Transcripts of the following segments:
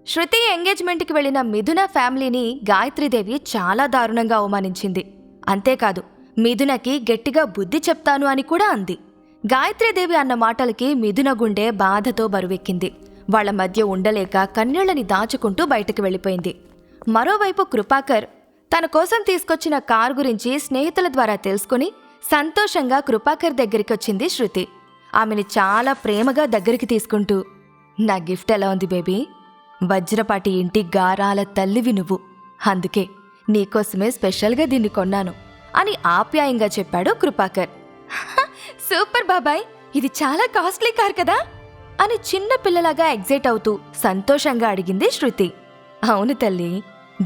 శృతి ఎంగేజ్మెంట్కి వెళ్లిన మిథున ఫ్యామిలీని గాయత్రీదేవి చాలా దారుణంగా అవమానించింది. అంతేకాదు మిథునకి గట్టిగా బుద్ధి చెప్తాను అని కూడా అంది. గాయత్రీదేవి అన్న మాటలకి మిథున గుండె బాధతో బరువెక్కింది. వాళ్ల మధ్య ఉండలేక కన్నీళ్లని దాచుకుంటూ బయటకు వెళ్లిపోయింది. మరోవైపు కృపాకర్ తన కోసం తీసుకొచ్చిన కారు గురించి స్నేహితుల ద్వారా తెలుసుకుని సంతోషంగా కృపాకర్ దగ్గరికొచ్చింది శృతి. ఆమెని చాలా ప్రేమగా దగ్గరికి తీసుకుంటూ, నా గిఫ్ట్ ఎలా ఉంది బేబీ? వజ్రపాటి ఇంటి గారాల తల్లివి నువ్వు, అందుకే నీకోసమే స్పెషల్గా దీన్ని కొన్నాను అని ఆప్యాయంగా చెప్పాడు కృపాకర్. సూపర్ బాబాయ్, ఇది చాలా కాస్ట్లీ కార్ కదా అని చిన్న పిల్లలాగా ఎగ్జైట్ అవుతూ సంతోషంగా అడిగింది శృతి. అవును తల్లి,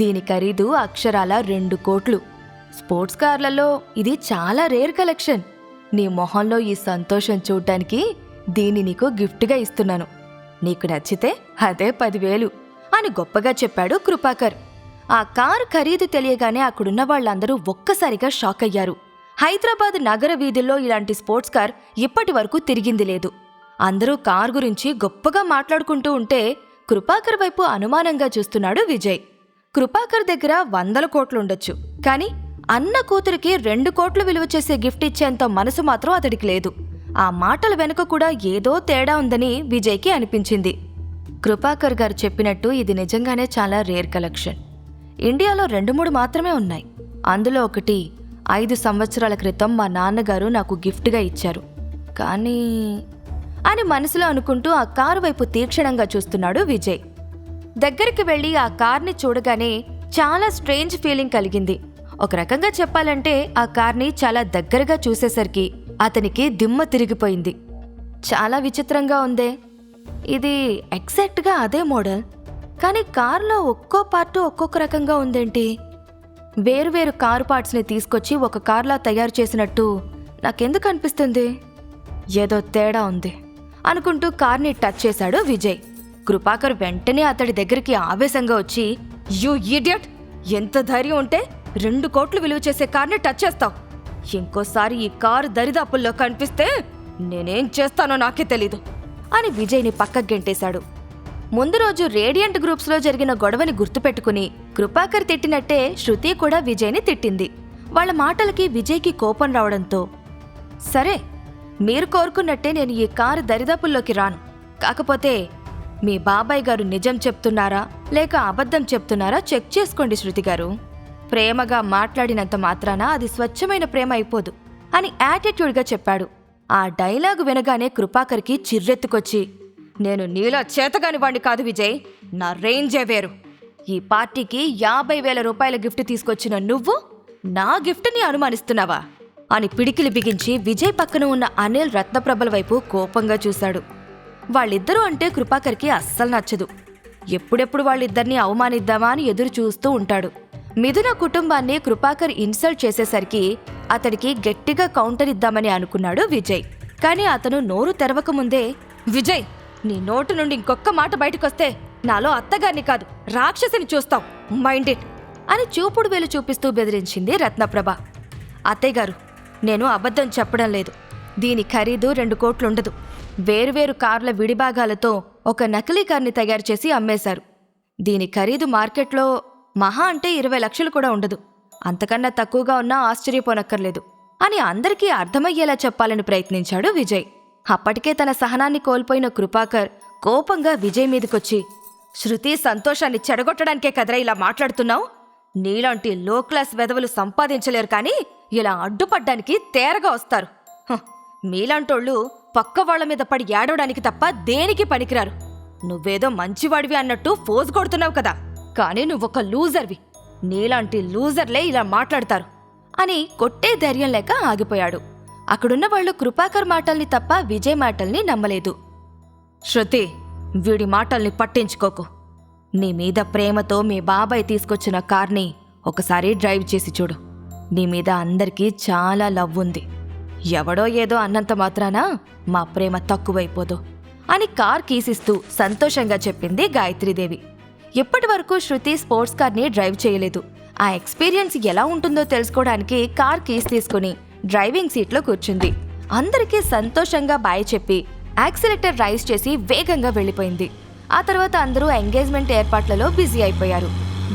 దీని ఖరీదు అక్షరాల 2 కోట్లు. స్పోర్ట్స్ కార్లలో ఇది చాలా రేర్ కలెక్షన్. నీ మొహంలో ఈ సంతోషం చూడ్డానికి దీన్ని నీకు గిఫ్ట్గా ఇస్తున్నాను. నీకు నచ్చితే అదే 10,000 అని గొప్పగా చెప్పాడు కృపాకర్. ఆ కారు ఖరీదు తెలియగానే అక్కడున్న వాళ్ళందరూ ఒక్కసారిగా షాక్ అయ్యారు. హైదరాబాద్ నగర వీధుల్లో ఇలాంటి స్పోర్ట్స్ కార్ ఇప్పటి వరకు తిరిగింది లేదు. అందరూ కారు గురించి గొప్పగా మాట్లాడుకుంటూ ఉంటే కృపాకర్ వైపు అనుమానంగా చూస్తున్నాడు విజయ్. కృపాకర్ దగ్గర 100 కోట్లుండొచ్చు, కానీ అన్న కూతురికి 2 కోట్లు విలువ చేసే గిఫ్ట్ ఇచ్చేంత మనసు మాత్రం అతడికి లేదు. ఆ మాటల వెనుక కూడా ఏదో తేడా ఉందని విజయ్కి అనిపించింది. కృపాకర్ గారు చెప్పినట్టు ఇది నిజంగానే చాలా రేర్ కలెక్షన్. ఇండియాలో 2-3 మాత్రమే ఉన్నాయి. అందులో ఒకటి 5 సంవత్సరాల క్రితం మా నాన్నగారు నాకు గిఫ్ట్గా ఇచ్చారు. కానీ అని మనసులో అనుకుంటూ ఆ కారు వైపు తీక్షణంగా చూస్తున్నాడు విజయ్. దగ్గరికి వెళ్ళి ఆ కార్ని చూడగానే చాలా స్ట్రేంజ్ ఫీలింగ్ కలిగింది. ఒక రకంగా చెప్పాలంటే ఆ కార్ని చాలా దగ్గరగా చూసేసరికి అతనికి దిమ్మ తిరిగిపోయింది. చాలా విచిత్రంగా ఉందే, ఇది ఎగ్జాక్ట్గా అదే మోడల్, కానీ కారులో ఒక్కో పార్టు ఒక్కొక్క రకంగా ఉందేంటి? వేరువేరు కారు పార్ట్స్ని తీసుకొచ్చి ఒక కార్లా తయారు చేసినట్టు నాకెందుకు అనిపిస్తుంది? ఏదో తేడా ఉంది అనుకుంటూ కార్ని టచ్ చేశాడు విజయ్. కృపాకర్ వెంటనే అతడి దగ్గరికి ఆవేశంగా వచ్చి, యూ ఇడియట్, ఎంత ధైర్యం ఉంటే 2 కోట్లు విలువ చేసే కార్ని టచ్ చేస్తావు? ఇంకోసారి ఈ కారు దరిదాపుల్లో కనిపిస్తే నేనేం చేస్తానో నాకే తెలీదు అని విజయ్ని పక్కకు గెంటేశాడు. ముందు రోజు రేడియంట్ గ్రూప్స్లో జరిగిన గొడవని గుర్తుపెట్టుకుని కృపాకర్ తిట్టినట్టే శృతి కూడా విజయ్ని తిట్టింది. వాళ్ళ మాటలకి విజయ్కి కోపం రావడంతో, సరే మీరు కోరుకున్నట్టే నేను ఈ కారు దరిదాపుల్లోకి రాను. కాకపోతే మీ బాబాయ్ గారు నిజం చెప్తున్నారా లేక అబద్ధం చెప్తున్నారా చెక్ చేసుకోండి శృతి గారు. ప్రేమగా మాట్లాడినంత మాత్రాన అది స్వచ్ఛమైన ప్రేమ అయిపోదు అని యాటిట్యూడ్గా చెప్పాడు. ఆ డైలాగు వినగానే కృపాకర్కి చిర్రెత్తుకొచ్చి, నేను నీలా చేతగాని వాణ్ణి కాదు విజయ్, నా రేంజే వేరు. ఈ పార్టీకి 50,000 రూపాయల గిఫ్ట్ తీసుకొచ్చిన నువ్వు నా గిఫ్ట్ని అనుమానిస్తున్నావా అని పిడికిలి బిగించి విజయ్ పక్కన ఉన్న అనిల్, రత్నప్రభల వైపు కోపంగా చూశాడు. వాళ్ళిద్దరూ అంటే కృపాకర్కి అస్సలు నచ్చదు. ఎప్పుడెప్పుడు వాళ్ళిద్దరినీ అవమానిద్దామా అని ఎదురు చూస్తూ ఉంటాడు. మిథున కుటుంబాన్ని కృపాకర్ ఇన్సల్ట్ చేసేసరికి అతడికి గట్టిగా కౌంటర్ ఇద్దామని అనుకున్నాడు విజయ్. కానీ అతను నోరు తెరవకముందే, విజయ్, నీ నోటు నుండి ఇంకొక్క మాట బయటకొస్తే నాలో అత్తగారిని కాదు రాక్షసిని చూస్తావు, మైండ్ ఇట్ అని చూపుడు వేలు చూపిస్తూ బెదిరించింది రత్నప్రభ. అత్తయ్యగారు, నేను అబద్ధం చెప్పడం లేదు. దీని ఖరీదు 2 కోట్లుండదు. వేరువేరు కార్ల విడిభాగాలతో ఒక నకిలీ కార్ని తయారు చేసి అమ్మేశారు. దీని ఖరీదు మార్కెట్లో మహా అంటే 20 లక్షలు కూడా ఉండదు. అంతకన్నా తక్కువగా ఉన్నా ఆశ్చర్యపోనక్కర్లేదు అని అందరికీ అర్థమయ్యేలా చెప్పాలని ప్రయత్నించాడు విజయ్. అప్పటికే తన సహనాన్ని కోల్పోయిన కృపాకర్ కోపంగా విజయ్ మీదకొచ్చి, శృతి సంతోషాన్ని చెడగొట్టడానికే కదరా ఇలా మాట్లాడుతున్నావు? నీలాంటి లో క్లాస్ వెధవలు సంపాదించలేరు, కానీ ఇలా అడ్డుపడ్డానికి తేరగా వస్తారు. మీలాంటోళ్ళు పక్క వాళ్ల మీద పడి ఏడవడానికి తప్ప దేనికి పనికిరారు. నువ్వేదో మంచివాడివి అన్నట్టు ఫోజ్ కొడుతున్నావు కదా, కానీ నువ్వొక లూజర్వి. నీలాంటి లూజర్లే ఇలా మాట్లాడతారు అని కొట్టే ధైర్యం లేక ఆగిపోయాడు. అక్కడున్న వాళ్ళు కృపాకర్ మాటల్ని తప్ప విజయ్ మాటల్ని నమ్మలేదు. శృతి, వీడి మాటల్ని పట్టించుకోకు. నీ మీద ప్రేమతో మీ బాబాయ్ తీసుకొచ్చిన కార్ని ఒకసారి డ్రైవ్ చేసి చూడు. నీ మీద అందరికీ చాలా లవ్ ఉంది. ఎవడో ఏదో అన్నంత మాత్రాన మా ప్రేమ తక్కువైపోదు అని కార్ కీసిస్తూ సంతోషంగా చెప్పింది గాయత్రీదేవి. ఇప్పటి వరకు శృతి స్పోర్ట్స్ కార్ని డ్రైవ్ చేయలేదు. ఆ ఎక్స్పీరియన్స్ ఎలా ఉంటుందో తెలుసుకోవడానికి కార్ కీస్ తీసుకుని డ్రైవింగ్ సీట్లో కూర్చుంది. అందరికీ సంతోషంగా బాయ్ చెప్పి యాక్సిలేటర్ రైజ్ చేసి వేగంగా వెళ్ళిపోయింది. ఆ తర్వాత అందరూ ఎంగేజ్మెంట్ ఏర్పాట్లలో బిజీ అయిపోయారు.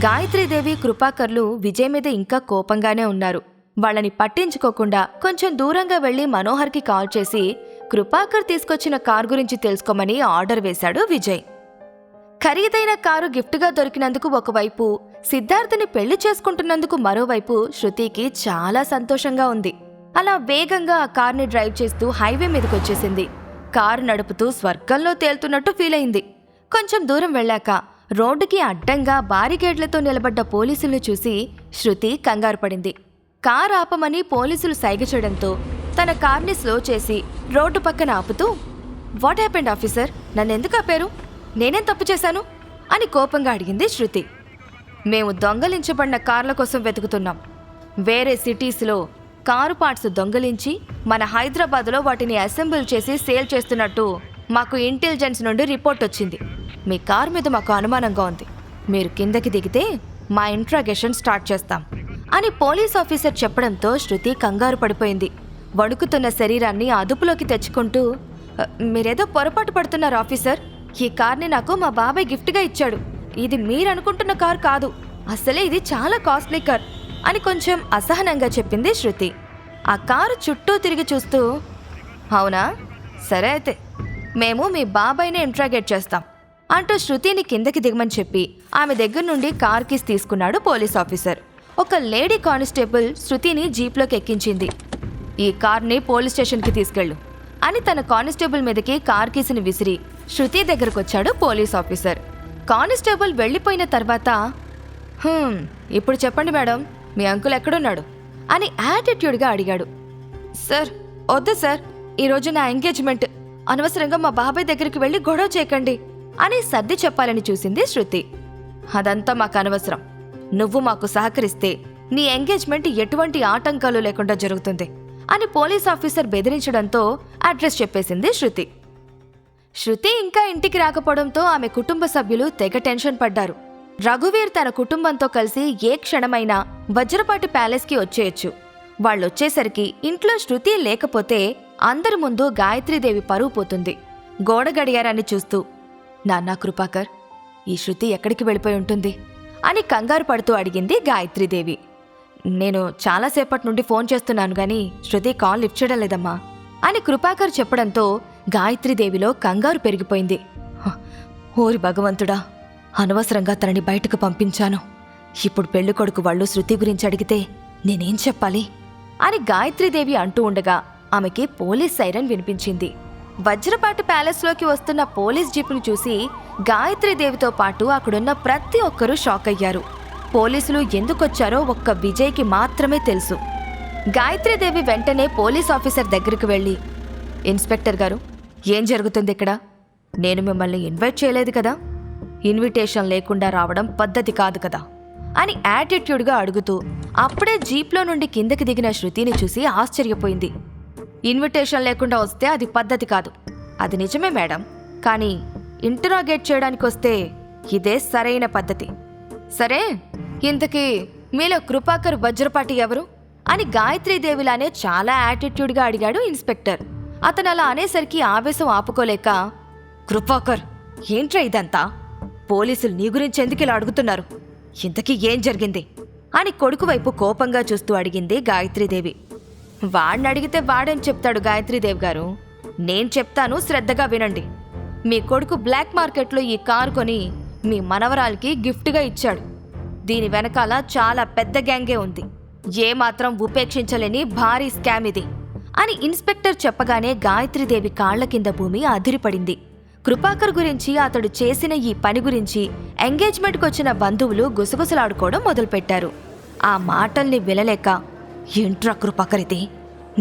గాయత్రీదేవి, కృపాకర్లు విజయ్ మీద ఇంకా కోపంగానే ఉన్నారు. వాళ్ళని పట్టించుకోకుండా కొంచెం దూరంగా వెళ్లి మనోహర్కి కాల్ చేసి కృపాకర్ తీసుకొచ్చిన కారు గురించి తెలుసుకోమని ఆర్డర్ వేశాడు విజయ్. ఖరీదైన కారు గిఫ్ట్గా దొరికినందుకు ఒకవైపు, సిద్ధార్థని పెళ్లి చేసుకుంటున్నందుకు మరోవైపు శృతికి చాలా సంతోషంగా ఉంది. అలా వేగంగా ఆ కార్ని డ్రైవ్ చేస్తూ హైవే మీదకొచ్చేసింది. కారు నడుపుతూ స్వర్గంలో తేలుతున్నట్టు ఫీల్ అయింది. కొంచెం దూరం వెళ్ళాక రోడ్డుకి అడ్డంగా బారికేడ్లతో నిలబడ్డ పోలీసుల్ని చూసి శృతి కంగారు పడింది. కారు ఆపమని పోలీసులు సైగ చేయడంతో తన కార్ని స్లో చేసి రోడ్డు పక్కన ఆపుతూ, వాట్ హ్యాపెండ్ ఆఫీసర్, నన్నెందుకు ఆపారు? నేనేం తప్పు చేశాను అని కోపంగా అడిగింది శృతి. మేము దొంగలించబడిన కార్ల కోసం వెతుకుతున్నాం. వేరే సిటీస్లో కారు పార్ట్స్ దొంగలించి మన హైదరాబాద్లో వాటిని అసెంబుల్ చేసి సేల్ చేస్తున్నట్టు మాకు ఇంటెలిజెన్స్ నుండి రిపోర్ట్ వచ్చింది. మీ కారు మీద మాకు అనుమానంగా ఉంది. మీరు కిందకి దిగితే మా ఇంట్రాగేషన్ స్టార్ట్ చేస్తాం అని పోలీస్ ఆఫీసర్ చెప్పడంతో శృతి కంగారు పడిపోయింది. వణుకుతున్న శరీరాన్ని అదుపులోకి తెచ్చుకుంటూ, మీరేదో పొరపాటు పడుతున్నారు ఆఫీసర్. ఈ కార్ని నాకు మా బాబాయ్ గిఫ్ట్గా ఇచ్చాడు. ఇది మీరనుకుంటున్న కార్ కాదు. అసలే ఇది చాలా కాస్ట్లీ కార్ అని కొంచెం అసహనంగా చెప్పింది శృతి. ఆ కారు చుట్టూ తిరిగి చూస్తూ, అవునా, సరే అయితే మేము మీ బాబాయ్ని ఇంట్రాగేట్ చేస్తాం అంటూ శృతిని కిందకి దిగమని చెప్పి ఆమె దగ్గర నుండి కార్ కీస్ తీసుకున్నాడు పోలీస్ ఆఫీసర్. ఒక లేడీ కానిస్టేబుల్ శృతిని జీప్లోకి ఎక్కించింది. ఈ కార్ని పోలీస్ స్టేషన్కి తీసుకెళ్ళు అని తన కానిస్టేబుల్ మీదకి కార్ కీసుని విసిరి శృతి దగ్గరకొచ్చాడు పోలీస్ ఆఫీసర్. కానిస్టేబుల్ వెళ్ళిపోయిన తర్వాత, ఇప్పుడు చెప్పండి మేడం, మీ అంకుల్ ఎక్కడున్నాడు అని యాటిట్యూడ్గా అడిగాడు. సార్, వద్దు సార్, ఈరోజు నా ఎంగేజ్మెంట్. అనవసరంగా మా బాబాయ్ దగ్గరికి వెళ్ళి గొడవ చేయకండి అని సర్ది చెప్పాలని చూసింది శృతి. అదంతా మాకు అనవసరం. నువ్వు మాకు సహకరిస్తే నీ ఎంగేజ్మెంట్ ఎటువంటి ఆటంకాలు లేకుండా జరుగుతుంది అని పోలీస్ ఆఫీసర్ బెదిరించడంతో అడ్రస్ చెప్పేసింది శృతి. శృతి ఇంకా ఇంటికి రాకపోవడంతో ఆమె కుటుంబ సభ్యులు తెగ టెన్షన్ పడ్డారు. రఘువీర్ తన కుటుంబంతో కలిసి ఏ క్షణమైనా వజ్రపాటి ప్యాలెస్కి వచ్చేయచ్చు. వాళ్ళొచ్చేసరికి ఇంట్లో శృతి లేకపోతే అందరి ముందు గాయత్రీదేవి పరువు పోతుంది. గోడ గడియారాన్ని చూస్తూ, నాన్నా కృపాకర్, ఈ శృతి ఎక్కడికి వెళ్ళిపోయి ఉంటుంది అని కంగారు పడుతూ అడిగింది గాయత్రీదేవి. నేను చాలాసేపటి నుండి ఫోన్ చేస్తున్నాను గాని శృతి కాల్ లిఫ్ట్ చేయడం లేదమ్మా అని కృపాకర్ చెప్పడంతో గాయత్రీదేవిలో కంగారు పెరిగిపోయింది. ఓరి భగవంతుడా, అనవసరంగా తనని బయటకు పంపించాను. ఇప్పుడు పెళ్ళికొడుకు వాళ్ళు శృతి గురించి అడిగితే నేనేం చెప్పాలి అని గాయత్రీదేవి అంటూ ఉండగా ఆమెకి పోలీస్ సైరన్ వినిపించింది. వజ్రపాటి ప్యాలెస్లోకి వస్తున్న పోలీస్ జీపును చూసి గాయత్రీదేవితో పాటు అక్కడున్న ప్రతి ఒక్కరూ షాక్ అయ్యారు. పోలీసులు ఎందుకొచ్చారో ఒక్క విజయ్కి మాత్రమే తెలుసు. గాయత్రీదేవి వెంటనే పోలీస్ ఆఫీసర్ దగ్గరికి వెళ్ళి, ఇన్స్పెక్టర్ గారు, ఏం జరుగుతుంది ఇక్కడ? నేను మిమ్మల్ని ఇన్వైట్ చేయలేదు కదా. ఇన్విటేషన్ లేకుండా రావడం పద్ధతి కాదు కదా అని యాటిట్యూడ్గా అడుగుతూ అప్పుడే జీప్లో నుండి కిందకి దిగిన శృతిని చూసి ఆశ్చర్యపోయింది. ఇన్విటేషన్ లేకుండా వస్తే అది పద్ధతి కాదు. అది నిజమే మేడం, కానీ ఇంటరాగేట్ చేయడానికి వస్తే ఇదే సరైన పద్ధతి. సరే, ఇంతకీ మీలో కృపాకర్ వజ్రపాటి ఎవరు అని గాయత్రీదేవిలానే చాలా యాటిట్యూడ్గా అడిగాడు ఇన్స్పెక్టర్. అతను అలా అనేసరికి ఆవేశం ఆపుకోలేక, కృపాకర్, ఏంట్రా ఇదంతా? పోలీసులు నీ గురించి ఎందుకు ఇలా అడుగుతున్నారు? ఇంతకీ ఏం జరిగింది అని కొడుకు వైపు కోపంగా చూస్తూ అడిగింది గాయత్రీదేవి. వాడిని అడిగితే వాడేం చెప్తాడు గాయత్రీదేవి గారు? నేను చెప్తాను, శ్రద్ధగా వినండి. మీ కొడుకు బ్లాక్ మార్కెట్లో ఈ కారు కొని మీ మనవరాలికి గిఫ్ట్గా ఇచ్చాడు. దీని వెనకాల చాలా పెద్ద గ్యాంగే ఉంది. ఏమాత్రం ఉపేక్షించలేని భారీ స్కామ్ ఇది అని ఇన్స్పెక్టర్ చెప్పగానే గాయత్రీదేవి కాళ్ల కింద భూమి అదిరిపడింది. కృపాకర్ గురించి, అతడు చేసిన ఈ పని గురించి ఎంగేజ్మెంట్కి వచ్చిన బంధువులు గుసగుసలాడుకోవడం మొదలుపెట్టారు. ఆ మాటల్ని వినలేక, ఏంట్రా కృపాకర్ ఇది?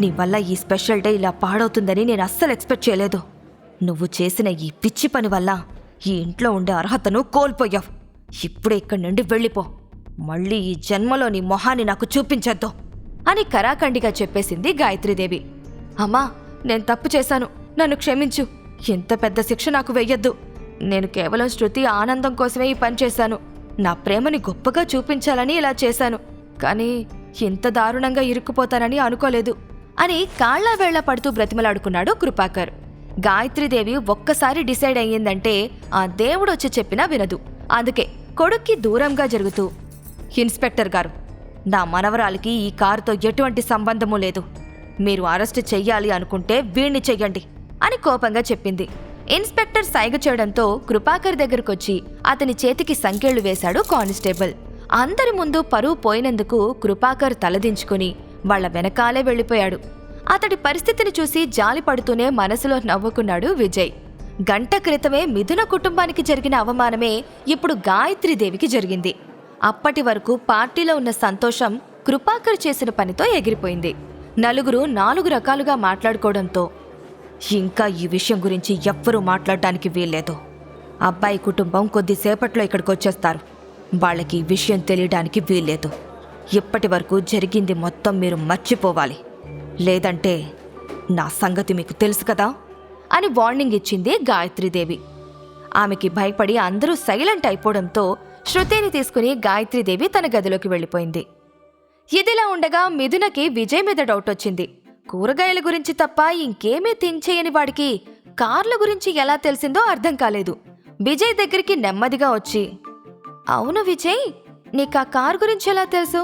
నీ వల్ల ఈ స్పెషల్ డే ఇలా పాడవుతుందని నేను అస్సలు ఎక్స్పెక్ట్ చేయలేదు. నువ్వు చేసిన ఈ పిచ్చి పని వల్ల ఈ ఇంట్లో ఉండే అర్హతను కోల్పోయావు. ఇప్పుడే ఇక్కడి నుండి వెళ్ళిపో. మళ్ళీ ఈ జన్మలో నీ మొహాన్ని నాకు చూపించొద్దు అని కరాఖండిగా చెప్పేసింది గాయత్రీదేవి. అమ్మా, నేను తప్పు చేశాను, నన్ను క్షమించు. ఎంత పెద్ద శిక్ష నాకు వెయ్యొద్దు. నేను కేవలం శృతి ఆనందం కోసమే ఈ పని చేశాను. నా ప్రేమని గొప్పగా చూపించాలని ఇలా చేశాను. కానీ ఇంత దారుణంగా ఇరుక్కుపోతానని అనుకోలేదు అని కాళ్లా వేళ్లా పడుతూ బ్రతిమలాడుకున్నాడు కృపాకర్. గాయత్రీదేవి ఒక్కసారి డిసైడ్ అయ్యిందంటే ఆ దేవుడొచ్చి చెప్పినా వినదు. అందుకే కొడుక్కి దూరంగా జరుగుతూ, ఇన్స్పెక్టర్ గారు, నా మనవరాలికి ఈ కారుతో ఎటువంటి సంబంధమూ లేదు. మీరు అరెస్ట్ చెయ్యాలి అనుకుంటే వీణ్ణి చెయ్యండి అని కోపంగా చెప్పింది. ఇన్స్పెక్టర్ సైగ చేయడంతో కృపాకర్ దగ్గరకొచ్చి అతని చేతికి సంకెళ్లు వేశాడు కానిస్టేబుల్. అందరి ముందు పరువు పోయినందుకు కృపాకర్ తలదించుకుని వాళ్ల వెనకాలే వెళ్లిపోయాడు. అతడి పరిస్థితిని చూసి జాలిపడుతూనే మనసులో నవ్వుకున్నాడు విజయ్. గంట క్రితమే మిథున కుటుంబానికి జరిగిన అవమానమే ఇప్పుడు గాయత్రీదేవికి జరిగింది. అప్పటి వరకు పార్టీలో ఉన్న సంతోషం కృపాకర్ చేసిన పనితో ఎగిరిపోయింది. నలుగురు 4 రకాలుగా మాట్లాడుకోవడంతో ఇంకా ఈ విషయం గురించి ఎవ్వరూ మాట్లాడటానికి వీల్లేదు. అబ్బాయి కుటుంబం కొద్దిసేపట్లో ఇక్కడికొచ్చేస్తారు. వాళ్ళకి ఈ విషయం తెలియడానికి వీల్లేదు. ఇప్పటి వరకు జరిగింది మొత్తం మీరు మర్చిపోవాలి, లేదంటే నా సంగతి మీకు తెలుసు కదా అని వార్నింగ్ ఇచ్చింది గాయత్రీదేవి. ఆమెకి భయపడి అందరూ సైలెంట్ అయిపోవడంతో శృతిని తీసుకుని గాయత్రీదేవి తన గదిలోకి వెళ్ళిపోయింది. ఇదిలా ఉండగా మిథునకి విజయ్ మీద డౌట్ వచ్చింది. కూరగాయల గురించి తప్ప ఇంకేమీ థింక్ చేయని వాడికి కార్ల గురించి ఎలా తెలిసిందో అర్థం కాలేదు. విజయ్ దగ్గరికి నెమ్మదిగా వచ్చి, అవును విజయ్, నీకు ఆ కార్ గురించి ఎలా తెలుసు?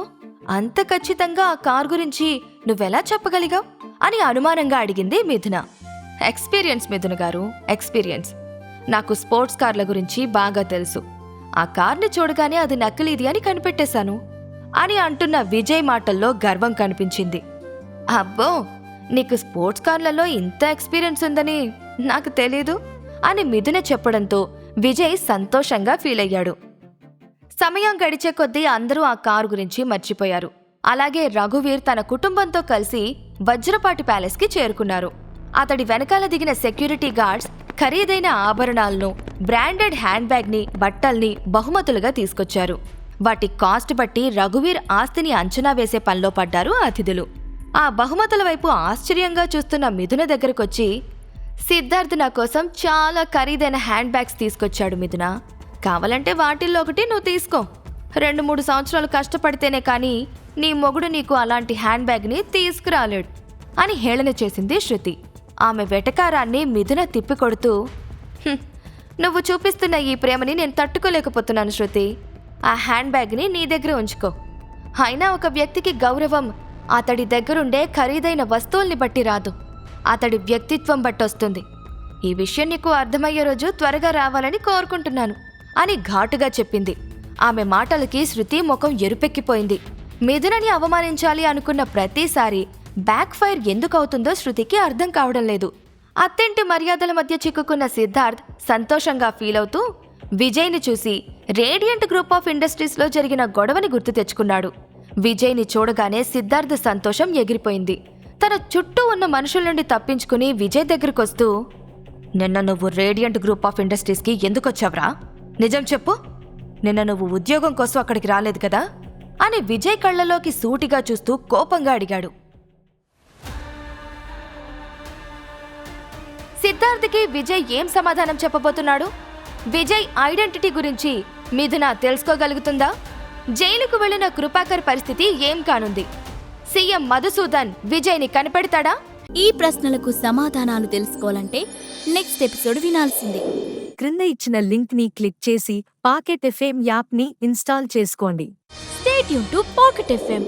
అంత ఖచ్చితంగా ఆ కార్ గురించి నువ్వెలా చెప్పగలిగావు అని అనుమానంగా అడిగింది మిథున. ఎక్స్పీరియన్స్ మిథున గారు, ఎక్స్పీరియన్స్. నాకు స్పోర్ట్స్ కార్ల గురించి బాగా తెలుసు. ఆ కార్ని చూడగానే అది నకిలీది అని కనిపెట్టేశాను అని అంటున్న విజయ్ మాటల్లో గర్వం కనిపించింది. అబ్బో, నీకు స్పోర్ట్స్ కార్లలో ఇంత ఎక్స్పీరియన్స్ ఉందని నాకు తెలీదు అని మిథున చెప్పడంతో విజయ్ సంతోషంగా ఫీల్ అయ్యాడు. సమయం గడిచే కొద్దీ అందరూ ఆ కారు గురించి మర్చిపోయారు. అలాగే రఘువీర్ తన కుటుంబంతో కలిసి వజ్రపాటి ప్యాలెస్కి చేరుకున్నారు. అతడి వెనకాల దిగిన సెక్యూరిటీ గార్డ్స్ ఖరీదైన ఆభరణాలను, బ్రాండెడ్ హ్యాండ్ బ్యాగ్ని, బట్టల్ని బహుమతులుగా తీసుకొచ్చారు. వాటి కాస్ట్ బట్టి రఘువీర్ ఆస్తిని అంచనా వేసే పనిలో పడ్డారు అతిథులు. ఆ బహుమతుల వైపు ఆశ్చర్యంగా చూస్తున్న మిథున దగ్గరకొచ్చి, సిద్ధార్థ్ నా కోసం చాలా ఖరీదైన హ్యాండ్ బ్యాగ్స్ తీసుకొచ్చాడు మిథున, కావాలంటే వాటిల్లో ఒకటి నువ్వు తీసుకో. 2-3 సంవత్సరాలు కష్టపడితేనే కానీ నీ మొగుడు నీకు అలాంటి హ్యాండ్ బ్యాగ్ని తీసుకురాలేడు అని హేళన చేసింది శృతి. ఆమె వెటకారాన్ని మిథున తిప్పికొడుతూ, నువ్వు చూపిస్తున్న ఈ ప్రేమని నేను తట్టుకోలేకపోతున్నాను శృతి. ఆ హ్యాండ్ బ్యాగ్ని నీ దగ్గర ఉంచుకో. అయినా ఒక వ్యక్తికి గౌరవం అతడి దగ్గరుండే ఖరీదైన వస్తువుల్ని బట్టి రాదు, అతడి వ్యక్తిత్వం బట్టొస్తుంది. ఈ విషయం నీకు అర్థమయ్యే రోజు త్వరగా రావాలని కోరుకుంటున్నాను అని ఘాటుగా చెప్పింది. ఆమె మాటలకి శృతి ముఖం ఎరుపెక్కిపోయింది. మిథునని అవమానించాలి అనుకున్న ప్రతిసారి బ్యాక్ ఫైర్ ఎందుకవుతుందో శృతికి అర్థం కావడం లేదు. అత్తింటి మర్యాదల మధ్య చిక్కుకున్న సిద్ధార్థ్ సంతోషంగా ఫీల్ అవుతూ విజయ్ని చూసి రేడియంట్ గ్రూప్ ఆఫ్ ఇండస్ట్రీస్లో జరిగిన గొడవని గుర్తు తెచ్చుకున్నాడు. విజయ్ని చూడగానే సిద్ధార్థ్ సంతోషం ఎగిరిపోయింది. తన చుట్టూ ఉన్న మనుషుల నుండి తప్పించుకుని విజయ్ దగ్గరకొస్తూ, నిన్న నువ్వు రేడియంట్ గ్రూప్ ఆఫ్ ఇండస్ట్రీస్కి ఎందుకొచ్చావురా? నిజం చెప్పు. నిన్న నువ్వు ఉద్యోగం కోసం అక్కడికి రాలేదు కదా అని విజయ్ కళ్ళలోకి సూటిగా చూస్తూ కోపంగా అడిగాడు. సిద్ధార్థ్కి విజయ్ ఏం సమాధానం చెప్పబోతున్నాడు? విజయ్ ఐడెంటిటీ గురించి మిథున తెలుసుకోగలుగుతుందా? జైలుకు వెళ్లిన కృపాకర్ పరిస్థితి ఏం కానుంది? సీఎం మధుసూదన్ విజయ్ని కనిపెడతాడా? ఈ ప్రశ్నలకు సమాధానాలు తెలుసుకోవాలంటే నెక్స్ట్ ఎపిసోడ్ వినాల్సిందే. క్రింద ఇచ్చిన లింక్ ని క్లిక్ చేసి పాకెట్ ఎఫ్ఎం యాప్ ని ఇన్స్టాల్ చేసుకోండి. Stay tune to pocket FM.